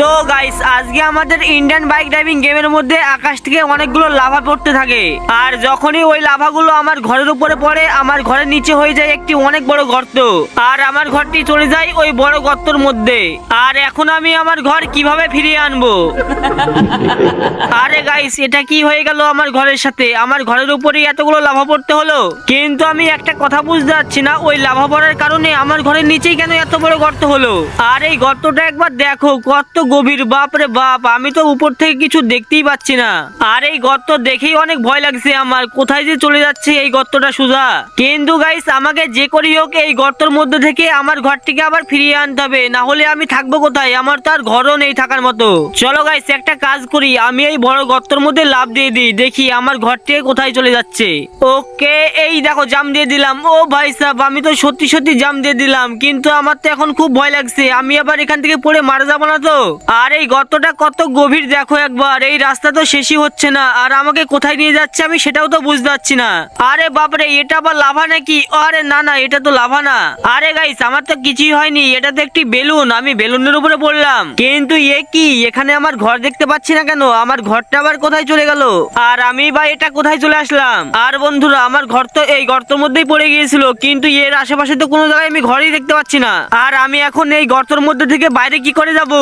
তো গাইস আজকে আমাদের ইন্ডিয়ান বাইক ড্রাইভিং গেমের মধ্যে আকাশ থেকে অনেকগুলো লাভা পড়তে থাকে। আর যখনই ওই লাভাগুলো আমার ঘরের উপরে পড়ে আমার ঘরের নিচে হয়ে যায় একটি অনেক বড় গর্ত, আর আমার ঘরটি চলে যায় ওই বড় গর্তের মধ্যে। আর এখন আমি আমার ঘর কিভাবে ফিরিয়ে আনবো? আরে গাইস এটা কি হয়ে গেল আমার ঘরের সাথে? আমার ঘরের উপরেই এতগুলো লাভা পড়তে হলো, কিন্তু আমি একটা কথা বুঝতে পারছি না, ওই লাভা পড়ার কারণে আমার ঘরের নিচেই কেন এত বড় গর্ত হলো? আর এই গর্তটা একবার দেখো কত গভীর, বাপ রে বাপ, আমি তো উপর থেকে কিছু দেখতেই পাচ্ছি না। আর এই গর্ত দেখেই অনেক ভয় লাগছে আমার, কোথায় যে চলে যাচ্ছে এই গর্তটা সোজা। কিন্তু গাইস আমাকে যে করি হোক এই গর্তের মধ্যে থেকে আমার ঘরটিকে আবার ফিরিয়ে আনতে হবে, না হলে আমি থাকবো কোথায়? আমার তো আর ঘরও নেই থাকার মতো। চলো গাইস একটা কাজ করি, আমি এই বড় গর্তের মধ্যে লাফ দিয়ে দিই, দেখি আমার ঘরটি কোথায় চলে যাচ্ছে। ওকে এই দেখো জাম দিয়ে দিলাম। ও ভাই সাহেব আমি তো সত্যি সত্যি জাম দিয়ে দিলাম, কিন্তু আমার তো এখন খুব ভয় লাগছে, আমি আবার এখান থেকে পড়ে মারা যাবো না তো? আর এই গর্তটা কত গভীর দেখো একবার, এই রাস্তা তো শেষই হচ্ছে না, আর আমাকে কোথায় নিয়ে যাচ্ছে আমি সেটাও তো বুঝতে পারছি না। আরে বাপরে এটা আবার লাভা নাকি? আরে না না এটা তো লাভা না। আরে গাইস আমার তো কিছুই হয়নি, এটা তো একটি বেলুন, আমি বেলুনের উপরে পড়লাম। কিন্তু এ কি, এখানে আমার ঘর দেখতে পাচ্ছি না কেন? আমার ঘরটা আবার কোথায় চলে গেল? আর আমি বা এটা কোথায় চলে আসলাম? আর বন্ধুরা আমার ঘর তো এই গর্তের মধ্যেই পড়ে গিয়েছিল, কিন্তু এর আশেপাশে তো কোনো জায়গায় আমি ঘরই দেখতে পাচ্ছি না। আর আমি এখন এই গর্তের মধ্যে থেকে বাইরে কি করে যাব?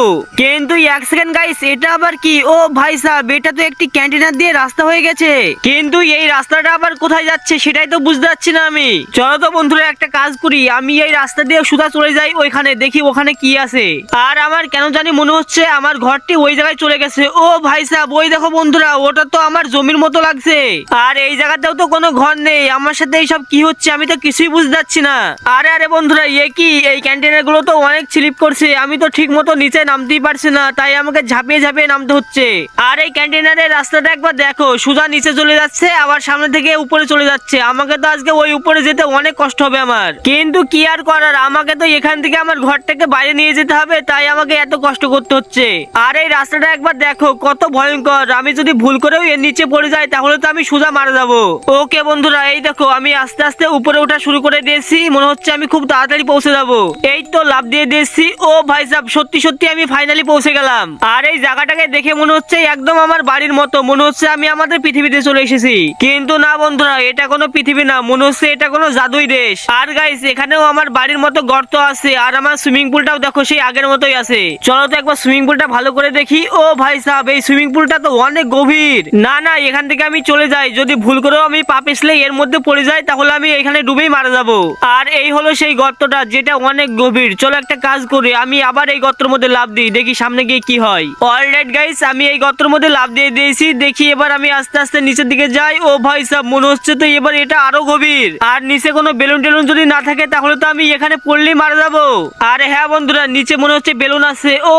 কিন্তু এক সেকেন্ড গাইস এটা আবার কি? ও ভাই সাহেব এটা তো একটি ক্যান্টিনার দিয়ে রাস্তা হয়ে গেছে, কিন্তু এই রাস্তাটা আবার কোথায় যাচ্ছে সেটাই তো বুঝতে পারছি না আমি। চলো তো বন্ধুরা একটা কাজ করি, আমি এই রাস্তা দিয়ে সোজা চলে যাই ওইখানে, দেখি ওখানে কি আছে। আর আমার কেন জানি মনে হচ্ছে আমার ঘরটি ওই জায়গায় চলে গেছে। ও ভাই সাহেব ওই দেখো বন্ধুরা, ওটা তো আমার জমির মতো লাগছে, আর এই জায়গাতেও তো কোনো ঘর নেই। আমার সাথে এইসব কি হচ্ছে আমি তো কিছুই বুঝতে পারছি না। আরে আরে বন্ধুরা এ কি, এই ক্যান্টিনার গুলো তো অনেক স্লিপ করছে, আমি তো ঠিক মতো নিচে নামতেই পারছি না, তাই আমাকে ঝাঁপিয়ে ঝাঁপিয়ে নামতে হচ্ছে। আর এই ক্যান্টিনারের রাস্তাটা একবার দেখো, সোজা নিচে চলে যাচ্ছে আবার সামনে থেকে উপরে চলে যাচ্ছে। আমাকে তো আজকে ওই উপরে যেতে অনেক কষ্ট হবে আমার, কিন্তু কি আর করার, আমাকে তো এখান থেকে আমার ঘরটাকে বাইরে নিয়ে যেতে হবে, তাই আমাকে এত কষ্ট করতে হচ্ছে। আর এই রাস্তাটা একবার দেখো কত ভয়ঙ্কর, আমি যদি ভুল করেও এর নিচে পড়ে যাই তাহলে তো আমি সোজা মারা যাবো। ওকে বন্ধুরা এই দেখো আমি আস্তে আস্তে উপরে ওঠা শুরু করে দিয়েছি, মনে হচ্ছে আমি খুব তাড়াতাড়ি পৌঁছে যাবো। এই তো লাফ দিয়ে দিয়েছি। ও ভাই সাহেব সত্যি সত্যি আমি ফাইনালি পৌঁছে গেলাম। আর এই জায়গাটাকে দেখে মনে হচ্ছে একদম আমার বাড়ির মতো, মনে হচ্ছে আমি আমাদের পৃথিবীতে চলে এসেছি। কিন্তু না বন্ধুরা এটা কোনো পৃথিবী না, মনে হচ্ছে এটা কোনো জাদুই দেশ। আর গাইস এখানেও আমার বাড়ির মতো গর্ত আছে, আর আমার সুইমিং পুলটাও দেখো সেই আগের মতোই আছে। চলো তো একবার সুইমিং পুলটা ভালো করে দেখি। ও ভাই সাহেব এই সুইমিং পুলটা তো অনেক গভীর। না না এখান থেকে আমি চলে যাই, যদি ভুল করেও আমি পা পিছলে এর মধ্যে পড়ে যাই তাহলে আমি এখানে ডুবেই মারা যাবো। আর এই হলো সেই গর্তটা যেটা অনেক গভীর। চলো একটা কাজ করি, আমি আবার এই গর্তের মধ্যে লাফ দিই, দেখি সামনে গিয়ে কি হয়। অলরাইট গাইস আমি এই গর্তের মধ্যে লাফ দিয়ে দিয়েছি, দেখি এবার আমি আস্তে আস্তে নিচের দিকে যাই। ও ভাই সাহেব মনে হচ্ছে তো এবার এটা আরো গভীর, আর নিচে কোনো বেলুন টেলুন যদি না থাকে তাহলে তো আমি এখানে পড়লেই মারা যাবো। আরে হ্যাঁ বন্ধুরা নিচে মনে হচ্ছে বেলুন আছে। ও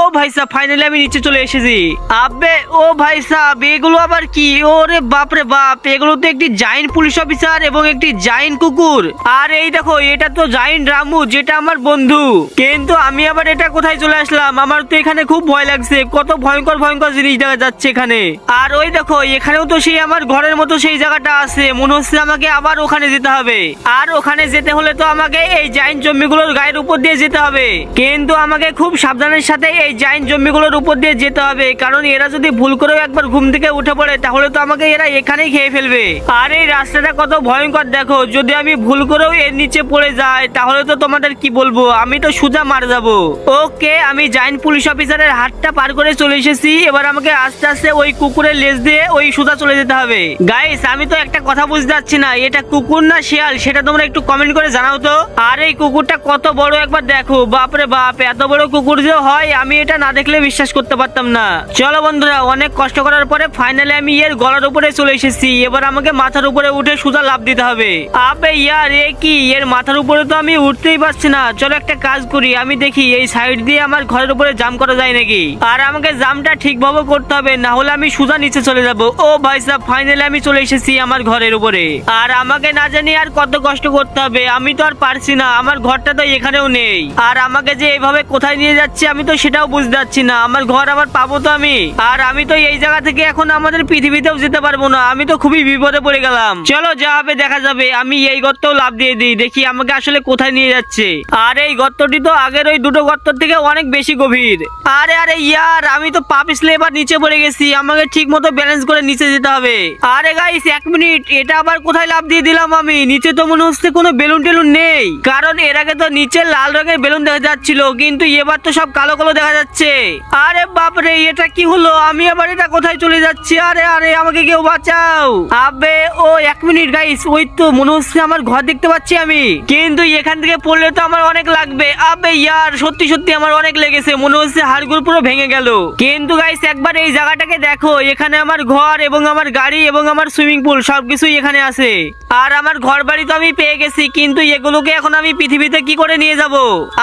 ও ভাই সাহেব ফাইনালি আমি নিচে চলে এসেছি। আবে ও ভাই সাহেব এগুলো আবার কি? ওরে বাপ রে বাপ, এগুলো তো একটি জায়ান্ট পুলিশ অফিসার এবং একটি জায়ান্ট কুকুর। আর এই দেখো এটা তো জায়ান্ট রামু যেটা আমার বন্ধু, কিন্তু আমি আবার এটা কোথায় চলে আসলাম? আমার তো এখানে খুব ভয় লাগছে, কত ভয়ঙ্কর ভয়ঙ্কর জিনিস দেখা যাচ্ছে এখানে। আর ওই দেখো এখানেও তো সেই আমার ঘরের মতো সেই জায়গাটা আছে, মনে হচ্ছে আমাকে আবার ওখানে যেতে হবে। আর ওখানে যেতে হলে তো আমাকে এই জায়ান্ট জম্বিগুলোর গায়ের উপর দিয়ে যেতে হবে, কিন্তু আমাকে খুব সাবধানের সাথে এই জায়ান্ট জম্বিগুলোর উপর দিয়ে যেতে হবে, কারণ এরা যদি ভুল করেও একবার ঘুম থেকে উঠে পড়ে তাহলে তো আমাকে এরা এখানেই খেয়ে ফেলবে। আর এই রাস্তাটা কত ভয়ঙ্কর দেখো, যদি আমি ভুল করেও এর নিচে পড়ে যাই তাহলে তো তোমাদের কি বলবো, আমি তো সোজা মারা যাবো। ওকে আমি জায়ান্ট পুলিশ অফিসারের হাতটা পার করে চলে এসেছি, এবার আমাকে আস্তে আস্তে ওই কুকুরের লেজ দিয়ে ওই সোজা চলে যেতে হবে। গাইস আমি তো একটা কথা বুঝতে পারছি না, এটা কুকুর না শিয়াল সেটা তোমরা একটু কমেন্ট করে জানাও তো। আর এই কুকুরটা কত বড় একবার দেখো, বাপরে বাপ এত বড় কুকুর যে হয় আমি এটা না দেখলে বিশ্বাস করতে পারতাম না। চলো বন্ধুরা অনেক কষ্ট করার পরে ফাইনালি আমি এর গলার উপরে চলে এসেছি, এবার আমাকে মাথার উপরে উঠে সোজা লাফ দিতে হবে। আবে ইয়ার এ কি, এর মাথার উপরে তো আমি উঠতেই পারছি না। চলো একটা কাজ করি, আমি দেখি এই সাইড দিয়ে আমার ঘরের উপরে জাম্প করা যায় নাকি। আর আমাকে জাম্পটা ঠিকভাবে করতে হবে, না হলে আমি সোজা নিচে চলে যাব। ও ভাই সাহেব ফাইনালি আমি চলে এসেছি আমার ঘরের উপরে, আর আমাকে না জানি আর কত কষ্ট করতে হবে, আমি তো আর পারছি না, আমার ঘরটা তো এখানেও নেই। আর আমাকে যে এইভাবে কোথায় নিয়ে যাচ্ছে আমি তো সেটাও বুঝতে পারছি না, আমার ঘর আবার পাবো তো আমি? আর আমি তো এই জায়গা থেকে এখন আমাদের পৃথিবীতেও যেতে পারবো না, আমি তো খুবই বিপদে পড়ে গেলাম। চলো যা হবে দেখা যাবে, আমি এই গর্তেও লাফ দিয়ে দিই, দেখি আমাকে আসলে কোথায় নিয়ে যাচ্ছে। আর এই গর্তটি তো আগের ওই দুটো গর্ত থেকে অনেক বেশি গভীর। গভীর। আরে আরে ইয়ার, আমি তো পা পিছলে এবার নিচে পড়ে গেছি, আমাকে ঠিক মতো ব্যালেন্স করে নিচে যেতে হবে। আরে গাইস 1 মিনিট, এটা আবার কোথায় লাফ দিয়ে দিলাম আমি? নিচে তো মনে হচ্ছে কোনো বেলুন টেলুন নেই, কারণ এর আগে তো নিচে লাল রঙের বেলুন দেখা যাচ্ছিল, কিন্তু এবার তো সব কালো কালো দেখা যাচ্ছে। আরে বাপরে, এটা কি হলো? আমি আবার এটা কোথায় চলে যাচ্ছি? আরে আরে, আমাকে কেউ বাঁচাও। আবে ও 1 মিনিট গাইস, ওই তো মনে হচ্ছে আমার ঘর দেখতে পাচ্ছি আমি, কিন্তু এখান থেকে পড়লে তো আমার অনেক লাগবে। আবে ইয়ার, সত্যি সত্যি আমার অনেক লেগেছে, মনে হচ্ছে হাড়গুলো পুরো ভেঙে গেল। কিন্তু গাইস একবার এই জায়গাটাকে দেখো, এখানে আমার ঘর এবং আমার গাড়ি এবং আমার সুইমিং পুল সবকিছুই এখানে আছে। আর আমার ঘর বাড়ি তো আমি পেয়ে গেছি, কিন্তু এগুলোকে এখন আমি পৃথিবীতে কি করে নিয়ে যাব?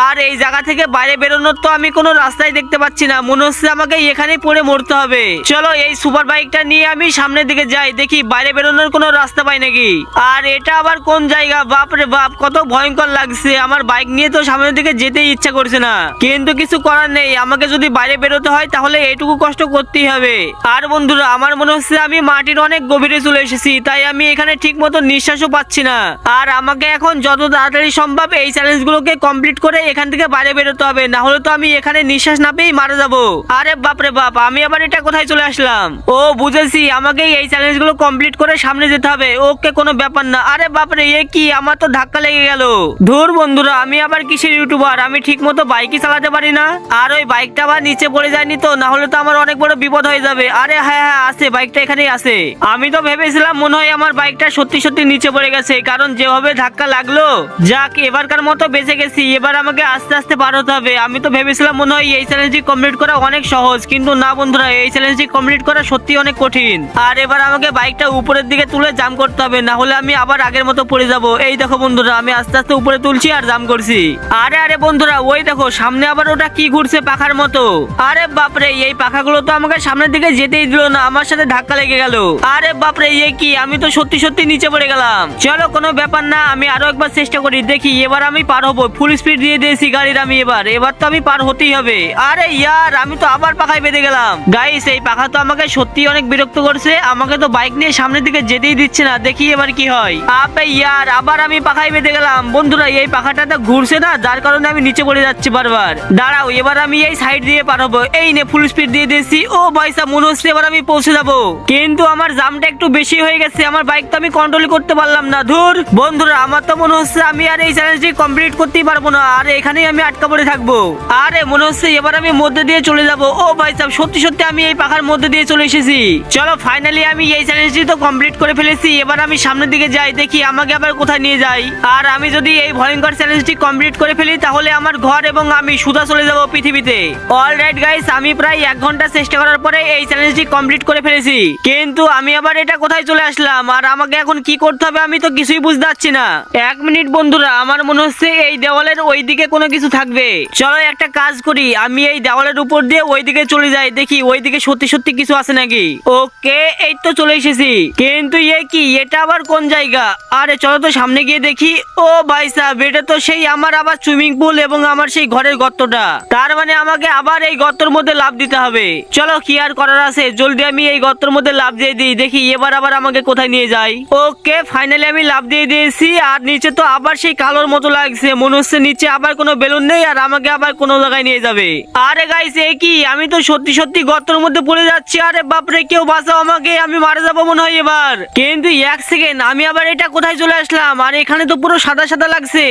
আর এই জায়গা থেকে বাইরে বেরোনোর তো আমি কোনো রাস্তাই দেখতে পাচ্ছি না, মনে হচ্ছে আমাকে এখানে পড়ে মরতে হবে। চলো এই সুপার বাইকটা নিয়ে আমি সামনের দিকে যাই, দেখি বাইরে বেরোনোর কোনো রাস্তা পাই নাকি। আর এটা আবার কোন জায়গা? বাপরে বাপ, কত ভয়ঙ্কর লাগছে। আমার বাইক নিয়ে তো সামনের দিকে যেতেই ইচ্ছা করছে না, কিন্তু কিছু করার নেই, আমাকে যদি বাইরে বেরোতে হয় তাহলে এইটুকু কষ্ট করতেই হবে। আর বন্ধুরা, আমার মনে হচ্ছে আমি মাটির অনেক গভীরে চলে এসেছি, তাই আমি এখানে ঠিক মতো নিঃশ্বাসও পাচ্ছি না। আর আমাকে এখন যত তাড়াতাড়ি সম্ভব এই চ্যালেঞ্জগুলোকে কমপ্লিট করে এখান থেকে বাইরে বেরোতে হবে, না হলে তো আমি এখানে নিঃশ্বাস না পেয়েই মারা যাবো। আরে বাপরে বাপ, আমি আবার এটা কোথায় চলে আসলাম? ও বুঝেছি, আমাকে এই চ্যালেঞ্জগুলো কমপ্লিট করে সামনে যেতে হবে। ওকে, কোনো ব্যাপার না। আরে বাপরে, এ কি, আমার তো ধাক্কা লেগে গেল। ধুর বন্ধুরা, আমি আবার কিসের ইউটিউবার, আমি ঠিক মতো বাইকই চালাতে পারি না। আর ওই বাইকটা আবার নিচে পড়ে যায়নি তো? না হলে তো আমার অনেক বড় বিপদ হয়ে যাবে। আরে হ্যাঁ হ্যাঁ, আছে, বাইকটা এখানেই আছে। আমি তো ভেবেছিলাম মনে হয় আমার বাইকটা সত্যি সত্যি নিচে পড়ে গেছে, কারণ যেভাবে ধাক্কা লাগলো। যাক, এবারকার মতো বেঁচে গেছি। এবার আমাকে আস্তে আস্তে পার হতে হবে। আমি তো ভেবেছিলাম মনে হয় এই চ্যালেঞ্জটি কমপ্লিট করা অনেক সহজ, কিন্তু না বন্ধুরা, এই চ্যালেঞ্জটি কমপ্লিট করা সত্যি অনেক কঠিন। আর এবার আমাকে বাইকটা উপরের দিকে তুলে জাম্প করতে হবে, না হলে আমি আবার আগের মতো পড়ে যাব। এই দেখো বন্ধুরা, আমি আস্তে আস্তে উপরে তুলছি আর জাম্প করছি। আরে আরে বন্ধুরা, ওই দেখো সামনে আবার ওটা কি ঘুরছে পাখার মতো। আরে বাপরে, এই পাখাগুলো তো আমাকে সামনের দিকে যেতেই দিল না, আমার সাথে ধাক্কা লেগে গেল। আরে বাপরে, এ কি, আমি তো সত্যি সত্যি নিচে পড়ে গেলাম। চলো কোনো ব্যাপার না, আমি আরো একবার চেষ্টা করি, দেখি এবার আমি পার হবো। ফুল স্পিড দিয়ে দিয়েছি গাড়ির আমি, এবার তো আমি পার হতেই হবে। আরে ইয়ার, আমি তো আবার পাখায় বেঁধে গেলাম। গাইস, এই পাখা তো আমাকে সত্যি অনেক বিরক্ত করছে, আমাকে তো বাইক নিয়ে সামনের দিকে যেতেই দিচ্ছে না। দেখি এবার কি হয়। আবে ইয়ার, আবার আমি পাখায় বেঁধে গেলাম। বন্ধুরা, এই পাখাটা তো ঘুরছে না, যার কারণে আমি নিচে পড়ে যাচ্ছি বারবার। দাঁড়াও, এবার আমি এই সাইড দিয়ে পার হবো। এই নে, ফুল স্পিড দিয়ে দিয়েছি। ও ভাইসা, মনে হচ্ছে এবার আমি পৌঁছে যাবো, কিন্তু আমার জামটা একটু বেশি হয়ে গেছে, আমার বাইক তো আমি কন্ট্রোল করতে পারলাম না। ধুর বন্ধুরা, আমার তো মনে হচ্ছে আমি আর এই চ্যালেঞ্জটি কমপ্লিট করতেই পারবো না, আর এখানেই আমি আটকা পড়ে থাকবো। আরে মনে হচ্ছে এবার আমি মধ্যে দিয়ে চলে যাবো। ও ভাই সাহেব, সত্যি সত্যি আমি এই পাখার মধ্যে দিয়ে চলে এসেছি। চলো ফাইনালি আমি এই চ্যালেঞ্জটি তো কমপ্লিট করে ফেলেছি। এবার আমি সামনের দিকে যাই, দেখি আমাকে আবার কোথায় নিয়ে যাই। আর আমি যদি এই ভয়ঙ্কর চ্যালেঞ্জটি কমপ্লিট করে ফেলি তাহলে আমার ঘর এবং আমি সুধা চলে যাব পৃথিবীতে। অলরাইট গাইস, আমি প্রায় 1 ঘন্টা চেষ্টা করার পরে এই চ্যালেঞ্জটি কমপ্লিট করে ফেলেছি, কিন্তু আমি আবার এটা কোথায় চলে আসলাম আর আমাকে এখন কি করতে হবে আমি তো কিছুই বুঝতে পারছি না। 1 মিনিট বন্ধুরা, আমার মনে হচ্ছে এই দেওয়ালের ওইদিকে কোনো কিছু থাকবে। চলো একটা কাজ করি, আমি এই দেওয়ালের উপর দিয়ে ওইদিকে চলে যাই, দেখি ওইদিকে সত্যি সত্যি কিছু আছে নাকি। ওকে, এই তো চলে এসেছি, কিন্তু কি, এটা আবার কোন জায়গা? আরে চলো তো সামনে গিয়ে দেখি। ও ভাই সাহেব, এটা তো সেই আমার আবার সুইমিং পুল এবং আমার সেই ঘরের গর্তটা। তার মানে আমাকে আবার এই গর্তের মধ্যে লাফ দিতে হবে। চলো কি আর করার আছে, জলদি আমি এই গর্তের মধ্যে লাফ দিয়ে দিই, দেখি এবার আবার আমাকে কোথায় নিয়ে যায়। ওকে, ফাইনালি আমি লাফ দিয়ে দিয়েছি। আর নিচে তো আবার সেই কালোর মতো লাগছে, মনে হচ্ছে নিচে আবার কোনো বেলুন নেই আর আমাকে আবার কোনো জায়গায় নিয়ে যাবে। আরে গাইস, এ কি, আমি তো সত্যি সত্যি গর্তের মধ্যে পড়ে যাচ্ছি। আরে বাপরে, কেউ বাঁচাও আমাকে, আমি মারা যাবো মনে হয় এবার। কিন্তু 1 সেকেন্ড, আমি আবার এটা কোথায় চলে আসলাম? আর এখানে তো পুরো সাদা সাদা লাগছে,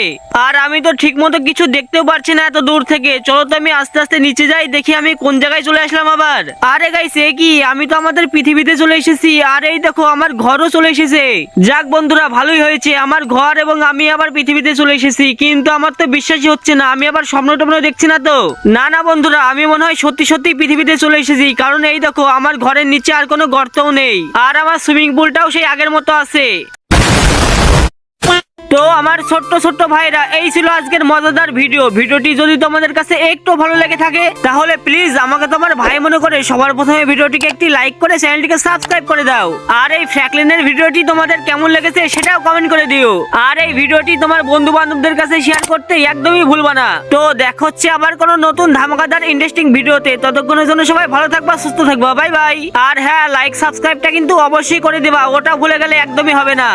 আর আমি তো ঠিক মতো কিছু দেখতেও পারছি না এত দূর থেকে। চলো তো আমি আস্তে আস্তে নিচে যাই, দেখি আমি কোন জায়গায় চলে আসলাম আবার। আরে গাইস, এ কি, আমি তো আমাদের পৃথিবীতে চলে এসেছি। আর এই দেখো আমার ঘরও চলে এসেছে। যাক বন্ধুরা, ভালোই হয়েছে, আমার ঘর এবং আমি আবার পৃথিবীতে চলে এসেছি। কিন্তু আমার তো বিশ্বাসই হচ্ছে না, আমি আবার স্বপ্ন টপ্ন দেখছি না তো। না না বন্ধুরা, আমি মনে হয় সত্যি সত্যি পৃথিবীতে চলে এসেছি, কারণ এই দেখো আমার ঘরের নিচে আর কোনো গর্তও নেই, আর আমার সুইমিং পুলটাও সেই আগের মতো আছে। তো আমার ছোট্ট ছোট্ট ভাইরা, এই ছিল আজকের মজাদার ভিডিওটি যদি তোমাদের কাছে একটু ভালো লেগে থাকে তাহলে প্লিজ আমাকে তোমার ভাই মনে করে সবার প্রথমে ভিডিওটিকে একটি লাইক করে চ্যানেলটিকে সাবস্ক্রাইব করে দাও। আর এই ফ্র্যাঙ্কলিনের ভিডিওটি তোমাদের কেমন লেগেছে সেটাও কমেন্ট করে দিও। আর এই ভিডিওটি তোমার বন্ধু বান্ধবদের কাছে শেয়ার করতে একদমই ভুলবা না। তো দেখা হচ্ছে আবার কোনো নতুন ধামাকাদার ইন্টারেস্টিং ভিডিওতে। ততক্ষণের জন্য সবাই ভালো থাকবা, সুস্থ থাকবা, বাই বাই। আর হ্যাঁ, লাইক সাবস্ক্রাইবটা কিন্তু অবশ্যই করে দিবা, ওটা ভুলে গেলে একদমই হবে না।